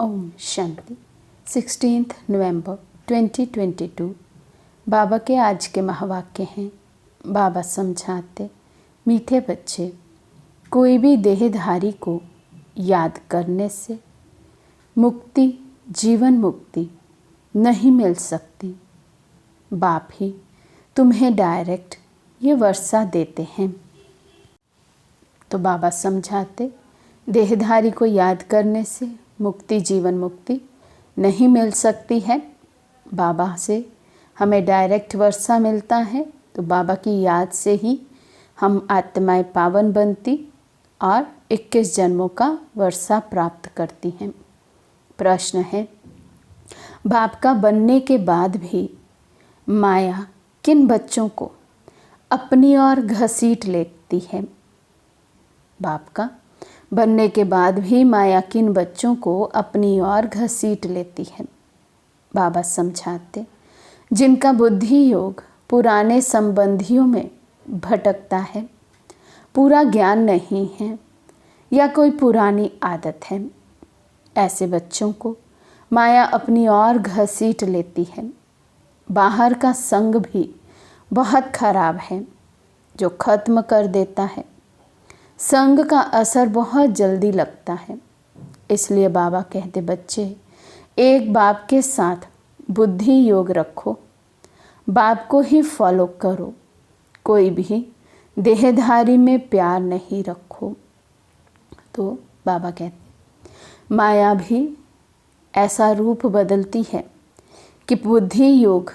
ओम शांति। 16 नवंबर 2022 बाबा के आज के महावाक्य हैं। बाबा समझाते, मीठे बच्चे, कोई भी देहधारी को याद करने से मुक्ति, जीवन मुक्ति नहीं मिल सकती। बाप ही तुम्हें डायरेक्ट ये वर्षा देते हैं। तो बाबा समझाते, देहधारी को याद करने से मुक्ति, जीवन मुक्ति नहीं मिल सकती है। बाबा से हमें डायरेक्ट वर्षा मिलता है, तो बाबा की याद से ही हम आत्माएं पावन बनती और 21 जन्मों का वर्षा प्राप्त करती हैं। प्रश्न है, बाप का बनने के बाद भी माया किन बच्चों को अपनी ओर घसीट लेती है? बाप का बनने के बाद भी माया किन बच्चों को अपनी ओर घसीट लेती है? बाबा समझाते, जिनका बुद्धि योग पुराने संबंधियों में भटकता है, पूरा ज्ञान नहीं है या कोई पुरानी आदत है, ऐसे बच्चों को माया अपनी ओर घसीट लेती है। बाहर का संग भी बहुत खराब है जो ख़त्म कर देता है। संग का असर बहुत जल्दी लगता है। इसलिए बाबा कहते, बच्चे एक बाप के साथ बुद्धि योग रखो, बाप को ही फॉलो करो, कोई भी देहधारी में प्यार नहीं रखो। तो बाबा कहते, माया भी ऐसा रूप बदलती है कि बुद्धि योग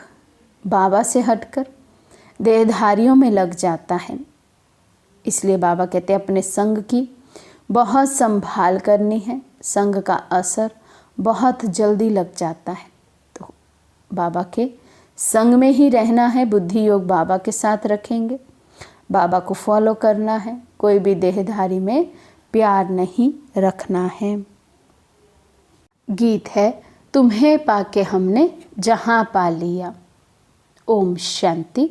बाबा से हटकर देहधारियों में लग जाता है। इसलिए बाबा कहते हैं, अपने संग की बहुत संभाल करनी है। संग का असर बहुत जल्दी लग जाता है, तो बाबा के संग में ही रहना है। बुद्धि योग बाबा के साथ रखेंगे, बाबा को फॉलो करना है, कोई भी देहधारी में प्यार नहीं रखना है। गीत है, तुम्हें पाके हमने जहाँ पा लिया। ओम शांति।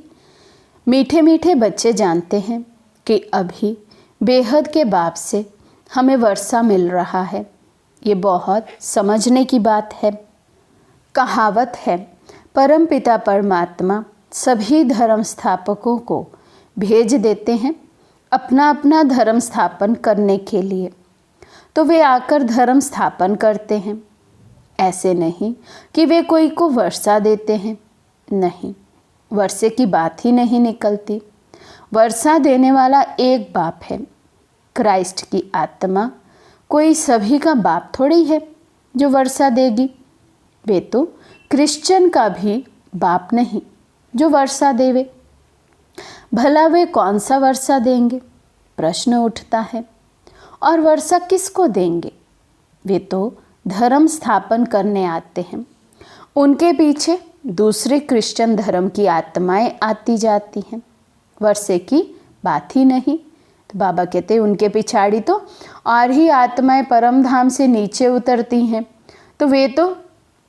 मीठे मीठे बच्चे जानते हैं कि अभी बेहद के बाप से हमें वर्षा मिल रहा है। ये बहुत समझने की बात है। कहावत है, परम पिता परमात्मा सभी धर्म स्थापकों को भेज देते हैं अपना अपना धर्म स्थापन करने के लिए, तो वे आकर धर्म स्थापन करते हैं। ऐसे नहीं कि वे कोई को वर्षा देते हैं, नहीं, वर्षे की बात ही नहीं निकलती। वर्षा देने वाला एक बाप है, क्राइस्ट की आत्मा। कोई सभी का बाप थोड़ी है जो वर्षा देगी। वे तो क्रिश्चियन का भी बाप नहीं जो वर्षा देवे। भला वे कौन सा वर्षा देंगे, प्रश्न उठता है। और वर्षा किसको देंगे? वे तो धर्म स्थापन करने आते हैं। उनके पीछे दूसरे क्रिश्चियन धर्म की आत्माएं आती जाती हैं। वर्षे की बात ही नहीं। तो बाबा कहते हैं, उनके पिछाड़ी तो और ही आत्माएं परम धाम से नीचे उतरती हैं, तो वे तो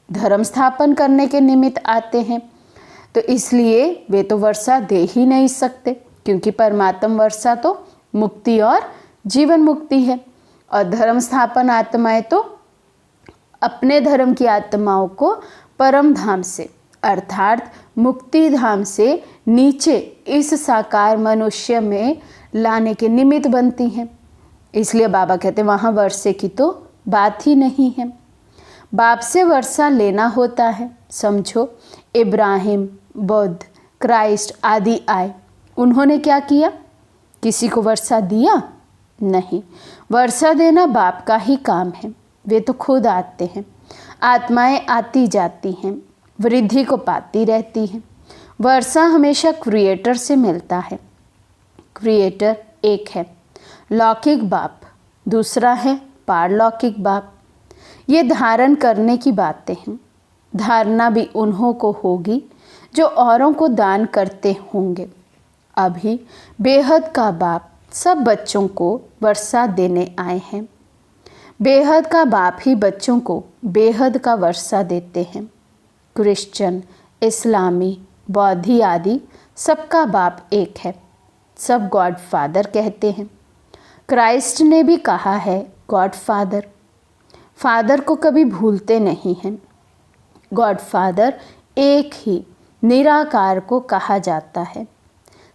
धर्म स्थापन करने के निमित्त आते हैं। तो इसलिए वे तो वर्षा दे ही नहीं सकते, क्योंकि परमात्म वर्षा तो मुक्ति और जीवन मुक्ति है, और धर्म स्थापन आत्माएं तो अपने धर्म की आत्माओं को परम धाम से अर्थात मुक्ति धाम से नीचे इस साकार मनुष्य में लाने के निमित्त बनती हैं। इसलिए बाबा कहते हैं, वहाँ वर्षे की तो बात ही नहीं है। बाप से वर्षा लेना होता है। समझो, इब्राहिम, बुद्ध, क्राइस्ट आदि आए, उन्होंने क्या किया? किसी को वर्षा दिया? नहीं। वर्षा देना बाप का ही काम है। वे तो खुद आते हैं, आत्माएं आती जाती हैं, वृद्धि को पाती रहती हैं। वर्षा हमेशा क्रिएटर से मिलता है। क्रिएटर एक है, लौकिक बाप, दूसरा है पारलौकिक बाप। ये धारण करने की बातें हैं। धारणा भी उन्हों को होगी जो औरों को दान करते होंगे। अभी बेहद का बाप सब बच्चों को वर्षा देने आए हैं। बेहद का बाप ही बच्चों को बेहद का वर्षा देते हैं। क्रिश्चियन, इस्लामी, बौद्धि आदि सबका बाप एक है। सब गॉड फादर कहते हैं। क्राइस्ट ने भी कहा है गॉड फादर। फादर को कभी भूलते नहीं हैं। गॉड फादर एक ही निराकार को कहा जाता है।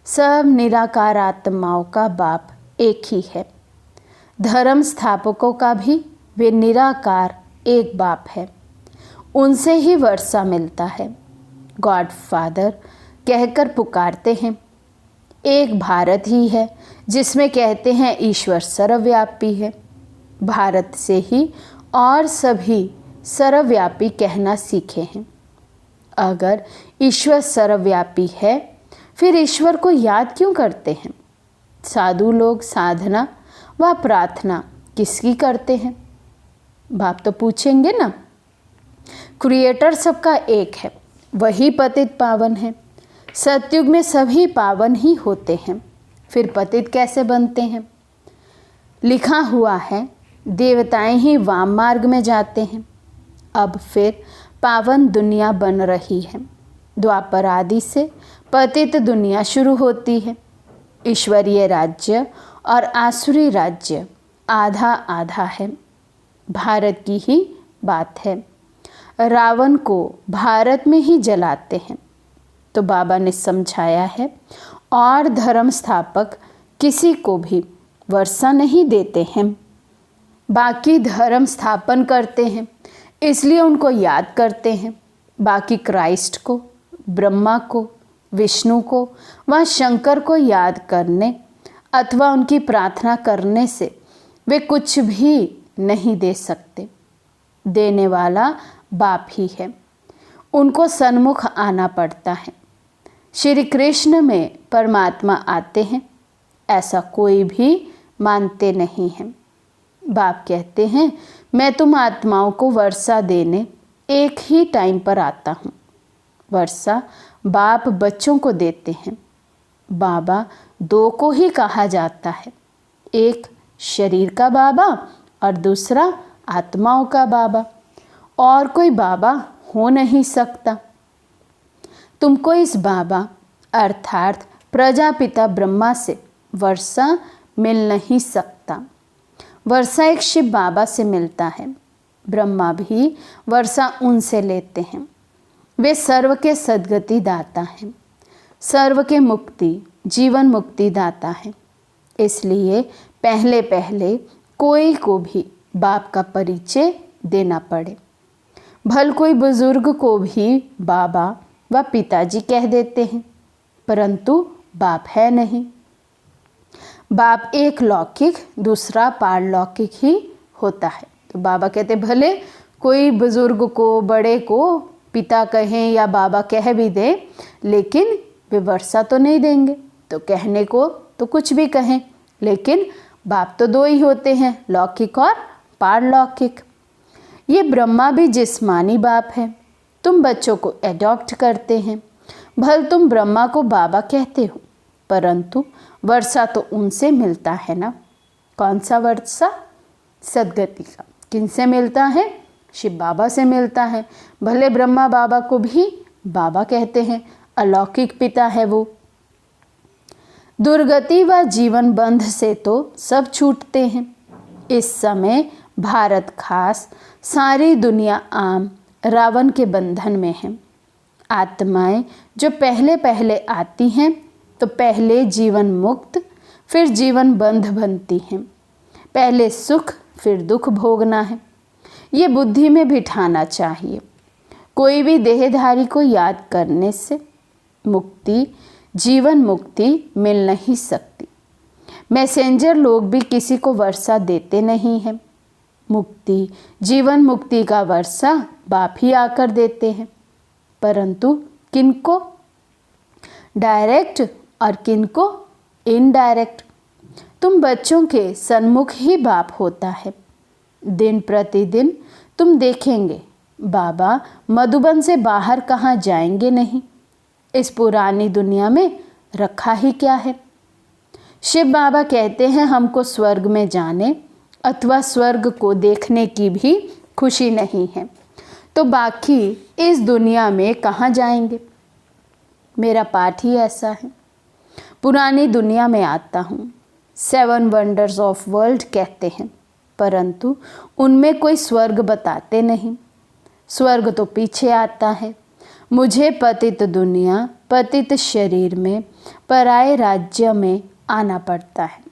सब निराकार आत्माओं का बाप एक ही है। धर्म स्थापकों का भी वे निराकार एक बाप है। उनसे ही वर्षा मिलता है। गॉड फादर कहकर पुकारते हैं। एक भारत ही है जिसमें कहते हैं ईश्वर सर्वव्यापी है। भारत से ही और सभी सर्वव्यापी कहना सीखे हैं। अगर ईश्वर सर्वव्यापी है फिर ईश्वर को याद क्यों करते हैं? साधु लोग साधना व प्रार्थना किसकी करते हैं? बाप तो पूछेंगे ना। क्रिएटर सबका एक है, वही पतित पावन है। सतयुग में सभी पावन ही होते हैं, फिर पतित कैसे बनते हैं? लिखा हुआ है देवताएं ही वाम मार्ग में जाते हैं। अब फिर पावन दुनिया बन रही है। द्वापर आदि से पतित दुनिया शुरू होती है। ईश्वरीय राज्य और आसुरी राज्य आधा आधा है। भारत की ही बात है। रावण को भारत में ही जलाते हैं। तो बाबा ने समझाया है और धर्म स्थापक किसी को भी वर्षा नहीं देते हैं, बाकी धर्म स्थापन करते हैं, इसलिए उनको याद करते हैं। बाकी क्राइस्ट को, ब्रह्मा को, विष्णु को व शंकर को याद करने अथवा उनकी प्रार्थना करने से वे कुछ भी नहीं दे सकते। देने वाला बाप ही है। उनको सन्मुख आना पड़ता है। श्री कृष्ण में परमात्मा आते हैं ऐसा कोई भी मानते नहीं हैं। बाप कहते हैं मैं तुम आत्माओं को वर्षा देने एक ही टाइम पर आता हूँ। वर्षा बाप बच्चों को देते हैं। बाबा दो को ही कहा जाता है, एक शरीर का बाबा और दूसरा आत्माओं का बाबा। और कोई बाबा हो नहीं सकता। तुमको इस बाबा अर्थात प्रजापिता ब्रह्मा से वर्षा मिल नहीं सकता। वर्षा एक शिव बाबा से मिलता है। ब्रह्मा भी वर्षा उनसे लेते हैं। वे सर्व के सद्गति दाता हैं, सर्व के मुक्ति जीवन मुक्ति दाता हैं। इसलिए पहले पहले कोई को भी बाप का परिचय देना पड़े। भल कोई बुजुर्ग को भी बाबा व पिताजी कह देते हैं, परंतु बाप है नहीं। बाप एक लौकिक दूसरा पारलौकिक ही होता है। तो बाबा कहते भले कोई बुजुर्ग को, बड़े को पिता कहें या बाबा कह भी दे, लेकिन वे वर्षा तो नहीं देंगे। तो कहने को तो कुछ भी कहें, लेकिन बाप तो दो ही होते हैं, लौकिक और पारलौकिक। ये ब्रह्मा भी जिस्मानी बाप है। तुम बच्चों को एडॉप्ट करते हैं। भल तुम ब्रह्मा को बाबा कहते हो, परंतु वर्षा तो उनसे मिलता है ना। कौन सा वर्षा? सद्गति का। किनसे मिलता है? शिव बाबा से मिलता है। भले ब्रह्मा बाबा को भी बाबा कहते हैं, अलौकिक पिता है वो। दुर्गति व जीवन बंध से तो सब छूटते हैं। इस समय भारत खास सारी दुनिया आम रावण के बंधन में है। आत्माएं जो पहले पहले आती हैं तो पहले जीवन मुक्त फिर जीवन बंध बनती हैं। पहले सुख फिर दुख भोगना है, ये बुद्धि में बिठाना चाहिए। कोई भी देहधारी को याद करने से मुक्ति जीवन मुक्ति मिल नहीं सकती। मैसेंजर लोग भी किसी को वर्षा देते नहीं हैं। मुक्ति जीवन मुक्ति का वर्षा बाप ही आकर देते हैं, परंतु किनको डायरेक्ट और किनको इनडायरेक्ट। तुम बच्चों के सन्मुख ही बाप होता है। दिन प्रतिदिन तुम देखेंगे बाबा मधुबन से बाहर कहाँ जाएंगे नहीं। इस पुरानी दुनिया में रखा ही क्या है। शिव बाबा कहते हैं हमको स्वर्ग में जाने अथवा स्वर्ग को देखने की भी खुशी नहीं है, तो बाकी इस दुनिया में कहाँ जाएंगे। मेरा पाठ ही ऐसा है। पुरानी दुनिया में आता हूँ। 7 वंडर्स ऑफ वर्ल्ड कहते हैं। परंतु उनमें कोई स्वर्ग बताते नहीं। स्वर्ग तो पीछे आता है। मुझे पतित दुनिया, पतित शरीर में, पराये राज्य में आना पड़ता है।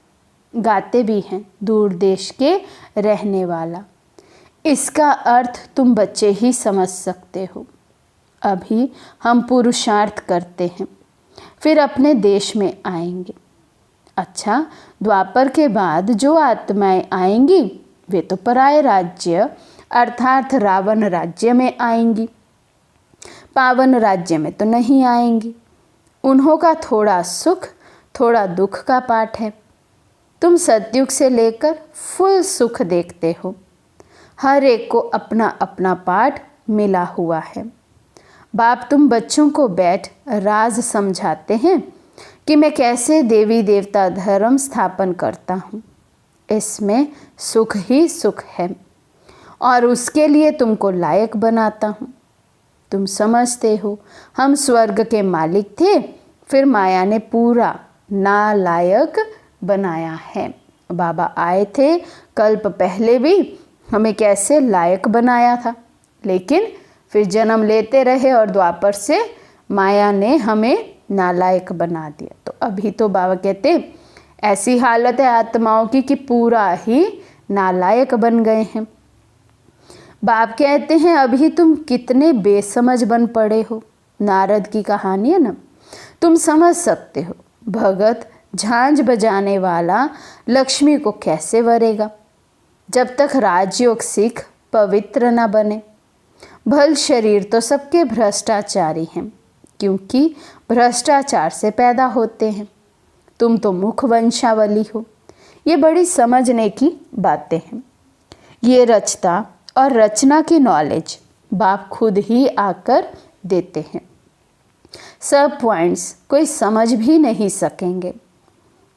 गाते भी हैं दूर देश के रहने वाला। इसका अर्थ तुम बच्चे ही समझ सकते हो। अभी हम पुरुषार्थ करते हैं, फिर अपने देश में आएंगे। अच्छा, द्वापर के बाद जो आत्माएं आएंगी वे तो पराये राज्य अर्थात रावण राज्य में आएंगी, पावन राज्य में तो नहीं आएंगी। उन्हों का थोड़ा सुख थोड़ा दुख का पाठ है। तुम सतयुग से लेकर फुल सुख देखते हो। हर एक को अपना अपना पाठ मिला हुआ है। बाप तुम बच्चों को बैठ राज समझाते हैं कि मैं कैसे देवी देवता धर्म स्थापन करता हूँ। इसमें सुख ही सुख है और उसके लिए तुमको लायक बनाता हूँ। तुम समझते हो हम स्वर्ग के मालिक थे, फिर माया ने पूरा नालायक बनाया है। बाबा आए थे कल्प पहले भी हमें कैसे लायक बनाया था, लेकिन फिर जन्म लेते रहे और द्वापर से माया ने हमें नालायक बना दिया। तो अभी तो बाबा कहते ऐसी हालत है आत्माओं की कि पूरा ही नालायक बन गए हैं। बाप कहते हैं अभी तुम कितने बेसमझ बन पड़े हो। नारद की कहानी है ना, तुम समझ सकते हो। भगत झांझ बजाने वाला लक्ष्मी को कैसे वरेगा जब तक राजयोग सीख पवित्र न बने। भल शरीर तो सबके भ्रष्टाचारी हैं, क्योंकि भ्रष्टाचार से पैदा होते हैं। तुम तो मुख वंशावली हो। ये बड़ी समझने की बातें हैं। ये रचता और रचना की नॉलेज बाप खुद ही आकर देते हैं। सब पॉइंट्स कोई समझ भी नहीं सकेंगे।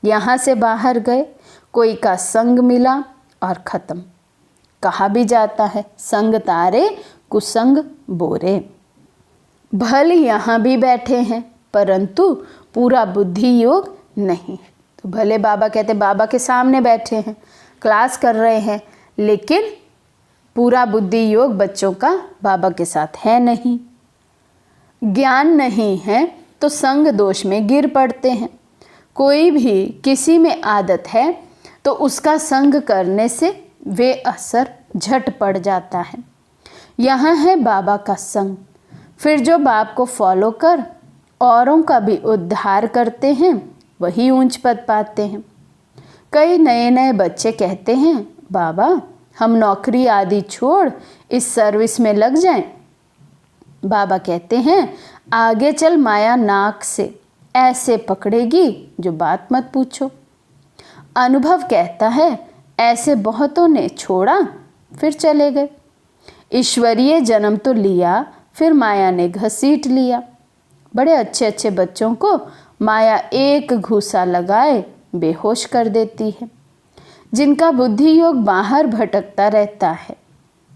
यहाँ से बाहर गए, कोई का संग मिला और ख़त्म। कहा भी जाता है संग तारे कुसंग बोरे। भल यहाँ भी बैठे हैं परंतु पूरा बुद्धि योग नहीं। तो भले बाबा कहते बाबा के सामने बैठे हैं, क्लास कर रहे हैं, लेकिन पूरा बुद्धि योग बच्चों का बाबा के साथ है नहीं। ज्ञान नहीं है तो संग दोष में गिर पड़ते हैं। कोई भी किसी में आदत है तो उसका संग करने से वे असर झट पड़ जाता है। यहाँ है बाबा का संग। फिर जो बाप को फॉलो कर औरों का भी उद्धार करते हैं वही ऊंच पद पाते हैं। कई नए नए बच्चे कहते हैं बाबा हम नौकरी आदि छोड़ इस सर्विस में लग जाएं। बाबा कहते हैं आगे चल माया नाक से ऐसे पकड़ेगी जो बात मत पूछो। अनुभव कहता है ऐसे बहुतों ने छोड़ा फिर चले गए। ईश्वरीय जन्म तो लिया, फिर माया ने घसीट लिया। बड़े अच्छे अच्छे बच्चों को माया एक घूसा लगाए बेहोश कर देती है, जिनका बुद्धि योग बाहर भटकता रहता है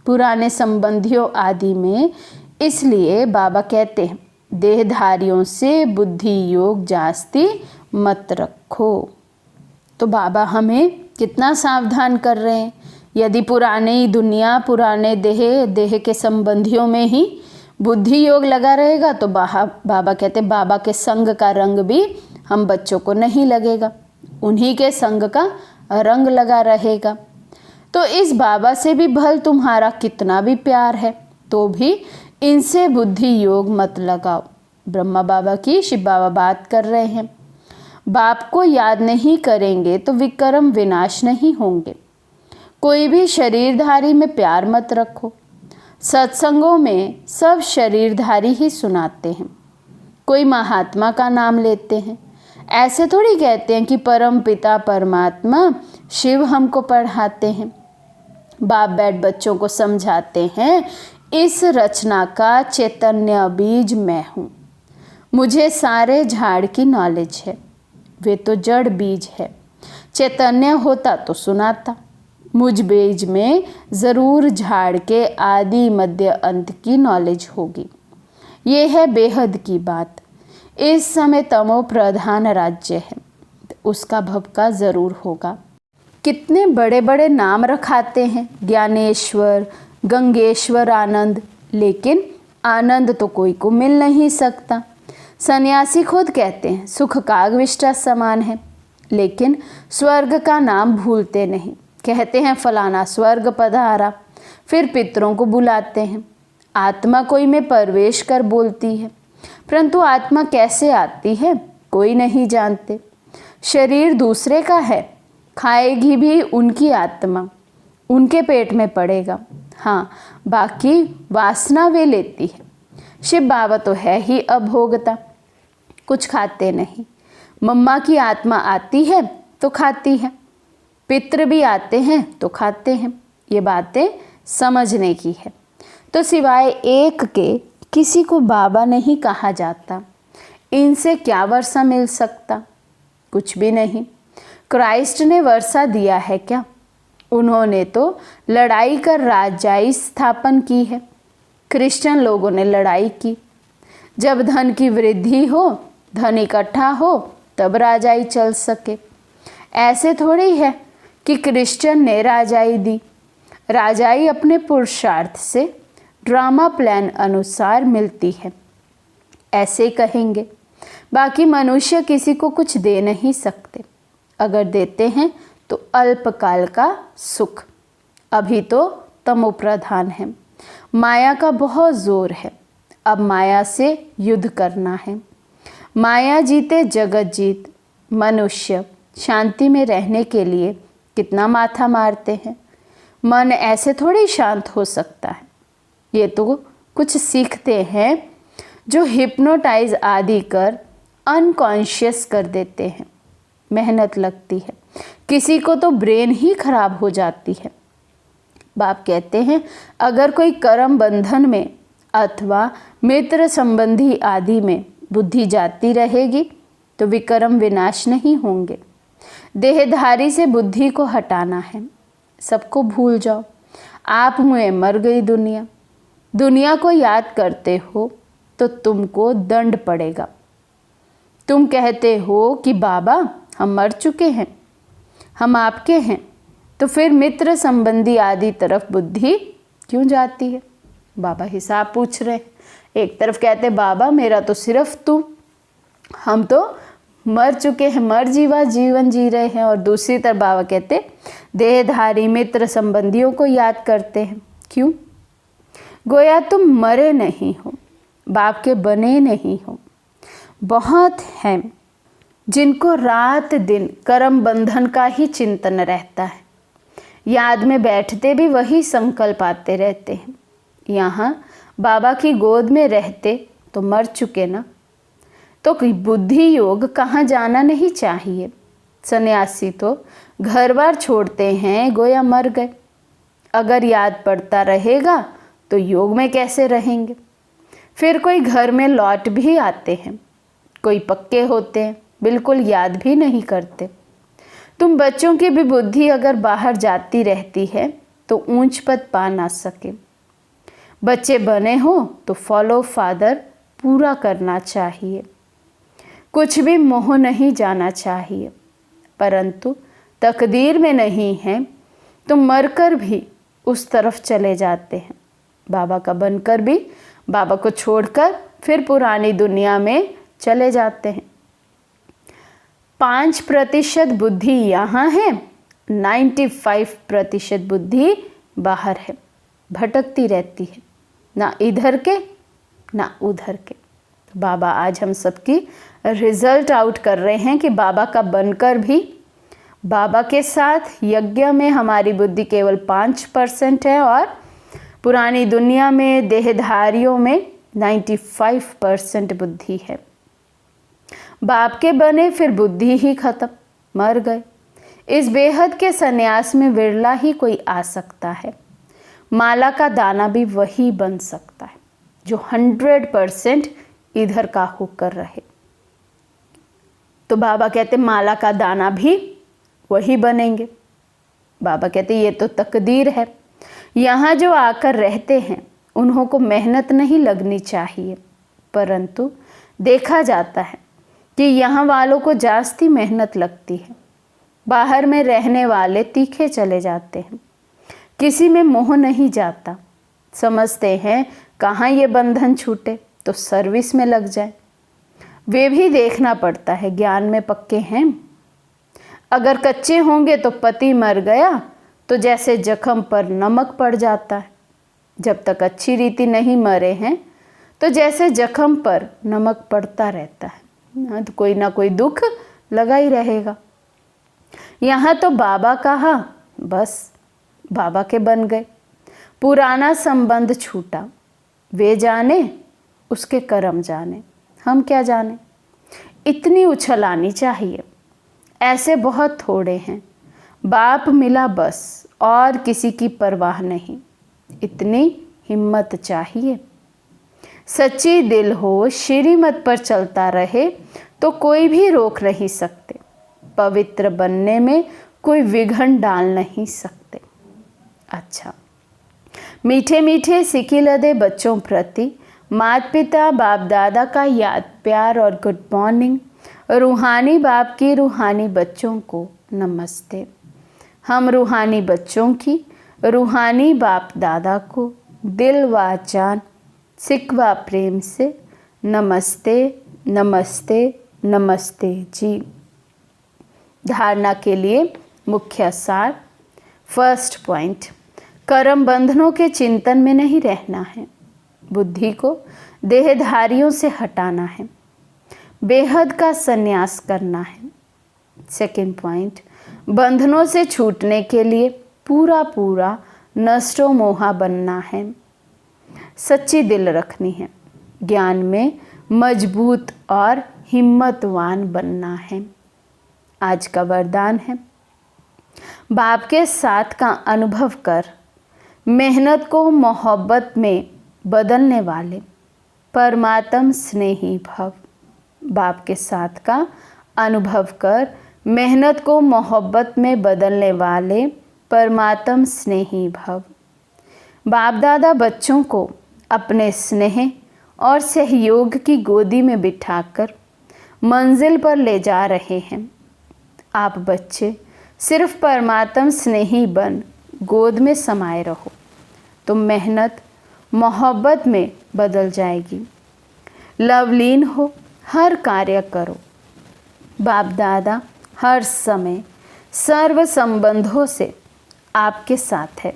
पुराने संबंधियों आदि में। इसलिए बाबा कहते हैं देहधारियों से बुद्धि योग जास्ती मत रखो। तो बाबा हमें कितना सावधान कर रहे हैं। यदि पुरानी दुनिया पुराने देह के संबंधियों में ही बुद्धि योग लगा रहेगा तो बाबा कहते बाबा के संग का रंग भी हम बच्चों को नहीं लगेगा, उन्हीं के संग का रंग लगा रहेगा। तो इस बाबा से भी भल तुम्हारा कितना भी प्यार है तो भी इनसे बुद्धि योग मत लगाओ। ब्रह्मा बाबा की शिव बाबा बात कर रहे हैं। बाप को याद नहीं करेंगे तो विक्रम विनाश नहीं होंगे। कोई भी शरीरधारी में प्यार मत रखो। सत्संगों में सब शरीरधारी ही सुनाते हैं, कोई महात्मा का नाम लेते हैं। ऐसे थोड़ी कहते हैं कि परम पिता परमात्मा शिव हमको पढ़ाते हैं। बाप बैठ बच्चों को समझाते हैं इस रचना का चैतन्य बीज मैं हूँ। मुझे सारे झाड़ की नॉलेज है, वे तो जड़ बीज है। चैतन्य होता तो सुनाता। मुझ बीज में ज़रूर झाड़ के आदि मध्य अंत की नॉलेज होगी। ये है बेहद की बात। इस समय तमो प्रधान राज्य है, उसका भपका ज़रूर होगा। कितने बड़े बड़े नाम रखाते हैं, ज्ञानेश्वर, गंगेश्वर आनंद, लेकिन आनंद तो कोई को मिल नहीं सकता। सन्यासी खुद कहते हैं सुख कागविष्टा समान है, लेकिन स्वर्ग का नाम भूलते नहीं। कहते हैं फलाना स्वर्ग पधारा, फिर पितरों को बुलाते हैं। आत्मा कोई में प्रवेश कर बोलती है, परंतु आत्मा कैसे आती है कोई नहीं जानते। शरीर दूसरे का है, खाएगी भी उनकी आत्मा, उनके पेट में पड़ेगा। हाँ, बाकी वासना वे लेती है। शिव बाबा तो है ही अभोगता, कुछ खाते नहीं। मम्मा की आत्मा आती है तो खाती है, पितृ भी आते हैं तो खाते हैं। ये बातें समझने की है। तो सिवाय एक के किसी को बाबा नहीं कहा जाता। इनसे क्या वर्षा मिल सकता? कुछ भी नहीं। क्राइस्ट ने वर्षा दिया है क्या? उन्होंने तो लड़ाई कर राजाई स्थापन की है। क्रिश्चियन लोगों ने लड़ाई की। जब धन की वृद्धि हो, धन इकट्ठा हो, तब राजाई चल सके। ऐसे थोड़ी है कि क्रिश्चियन ने राजाई दी। राजाई अपने पुरुषार्थ से ड्रामा प्लान अनुसार मिलती है, ऐसे कहेंगे। बाकी मनुष्य किसी को कुछ दे नहीं सकते। अगर देते हैं तो अल्पकाल का सुख। अभी तो तमोप्रधान है, माया का बहुत जोर है। अब माया से युद्ध करना है। माया जीते जगत जीत। मनुष्य शांति में रहने के लिए कितना माथा मारते हैं। मन ऐसे थोड़ी शांत हो सकता है। ये तो कुछ सीखते हैं जो हिप्नोटाइज आदि कर अनकॉन्शियस कर देते हैं। मेहनत लगती है, किसी को तो ब्रेन ही खराब हो जाती है। बाप कहते हैं अगर कोई कर्म बंधन में अथवा मित्र संबंधी आदि में बुद्धि जाती रहेगी तो विकर्म विनाश नहीं होंगे। देहधारी से बुद्धि को हटाना है। सबको भूल जाओ। आप मुझे मर गई दुनिया। दुनिया को याद करते हो तो तुमको दंड पड़ेगा। तुम कहते हो कि बाबा हम मर चुके हैं, हम आपके हैं, तो फिर मित्र संबंधी आदि तरफ बुद्धि क्यों जाती है? बाबा हिसाब पूछ रहे हैं। एक तरफ कहते बाबा मेरा तो सिर्फ तू, हम तो मर चुके हैं, मर जीवा जीवन जी रहे हैं। और दूसरी तरफ बाबा कहते देहधारी मित्र संबंधियों को याद करते हैं। क्यों? गोया तुम मरे नहीं हो, बाप के बने नहीं हो। बहुत हैं जिनको रात दिन कर्म बंधन का ही चिंतन रहता है। याद में बैठते भी वही संकल्प आते रहते हैं। यहाँ बाबा की गोद में रहते तो मर चुके ना, तो बुद्धि योग कहाँ जाना नहीं चाहिए। सन्यासी तो घर बार छोड़ते हैं गोया मर गए। अगर याद पड़ता रहेगा तो योग में कैसे रहेंगे? फिर कोई घर में लौट भी आते हैं, कोई पक्के होते हैं, बिल्कुल याद भी नहीं करते। तुम बच्चों की भी बुद्धि अगर बाहर जाती रहती है तो ऊंच पद पा ना सके। बच्चे बने हो तो फॉलो फादर पूरा करना चाहिए। कुछ भी मोह नहीं जाना चाहिए, परंतु तकदीर में नहीं है तो मरकर भी उस तरफ चले जाते हैं। बाबा का बनकर भी बाबा को छोड़कर फिर पुरानी दुनिया में चले जाते हैं। 5% बुद्धि यहाँ है, 95% बुद्धि बाहर है, भटकती रहती है, ना इधर के ना उधर के। तो बाबा आज हम सबकी रिजल्ट आउट कर रहे हैं कि बाबा का बनकर भी बाबा के साथ यज्ञ में हमारी बुद्धि केवल 5% है और पुरानी दुनिया में देहधारियों में 95% बुद्धि है। बाप के बने फिर बुद्धि ही खत्म, मर गए। इस बेहद के सन्यास में विरला ही कोई आ सकता है। माला का दाना भी वही बन सकता है जो 100% इधर का होकर रहे। तो बाबा कहते माला का दाना भी वही बनेंगे। बाबा कहते ये तो तकदीर है। यहाँ जो आकर रहते हैं उन्हों को मेहनत नहीं लगनी चाहिए, परंतु देखा जाता है कि यहाँ वालों को जास्ती मेहनत लगती है। बाहर में रहने वाले तीखे चले जाते हैं, किसी में मोह नहीं जाता, समझते हैं कहाँ ये बंधन छूटे तो सर्विस में लग जाए। वे भी देखना पड़ता है ज्ञान में पक्के हैं। अगर कच्चे होंगे तो पति मर गया तो जैसे जख्म पर नमक पड़ जाता है, जब तक अच्छी रीति नहीं मरे हैं तो जैसे जख्म पर नमक पड़ता रहता है, तो कोई ना कोई दुख लगा ही रहेगा। यहाँ तो बाबा कहा, बस बाबा के बन गए, पुराना संबंध छूटा। वे जाने उसके कर्म जाने, हम क्या जाने। इतनी उछल आनी चाहिए, ऐसे बहुत थोड़े हैं। बाप मिला बस और किसी की परवाह नहीं, इतनी हिम्मत चाहिए। सच्ची दिल हो, श्रीमत पर चलता रहे तो कोई भी रोक नहीं सकते। पवित्र बनने में कोई विघ्न डाल नहीं सकते। अच्छा, मीठे मीठे सिकी लदे बच्चों प्रति माता पिता बाप दादा का याद प्यार और गुड मॉर्निंग। रूहानी बाप की रूहानी बच्चों को नमस्ते। हम रूहानी बच्चों की रूहानी बाप दादा को दिल व जान सिकवा प्रेम से नमस्ते नमस्ते नमस्ते जी। धारणा के लिए मुख्य सार। फर्स्ट पॉइंट, कर्म बंधनों के चिंतन में नहीं रहना है, बुद्धि को देहधारियों से हटाना है, बेहद का संन्यास करना है। सेकंड पॉइंट, बंधनों से छूटने के लिए पूरा पूरा नष्टो मोहा बनना है, सच्ची दिल रखनी है, ज्ञान में मजबूत और हिम्मतवान बनना है। आज का वरदान है, बाप के साथ का अनुभव कर मेहनत को मोहब्बत में बदलने वाले परमात्म स्नेही भव। बाप के साथ का अनुभव कर मेहनत को मोहब्बत में बदलने वाले परमात्म स्नेही भव। बाप दादा बच्चों को अपने स्नेह और सहयोग की गोदी में बिठाकर मंजिल पर ले जा रहे हैं। आप बच्चे सिर्फ परमात्म स्नेही बन गोद में समाये रहो तो मेहनत मोहब्बत में बदल जाएगी। लवलीन हो, हर कार्य करो। बाप दादा हर समय सर्व संबंधों से आपके साथ है,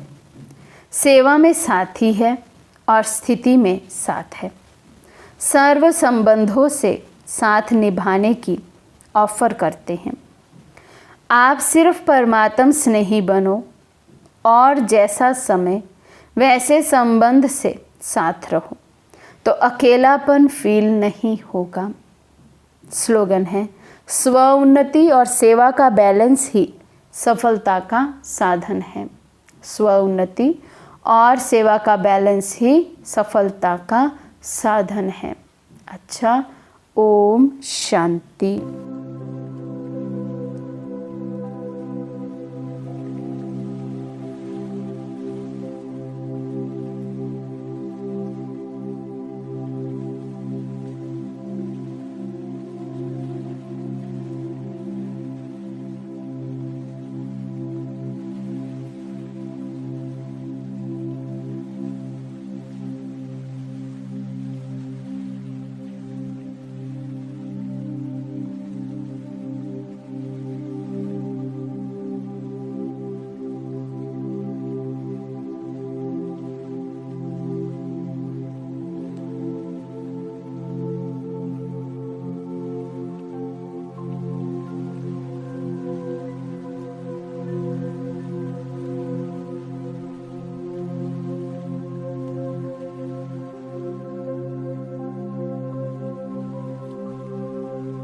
सेवा में साथी है और स्थिति में साथ है। सर्व संबंधों से साथ निभाने की ऑफर करते हैं। आप सिर्फ परमात्म स्नेही बनो और जैसा समय वैसे संबंध से साथ रहो तो अकेलापन फील नहीं होगा। स्लोगन है, स्व उन्नति और सेवा का बैलेंस ही सफलता का साधन है। स्व उन्नति और सेवा का बैलेंस ही सफलता का साधन है। अच्छा, ओम शांति।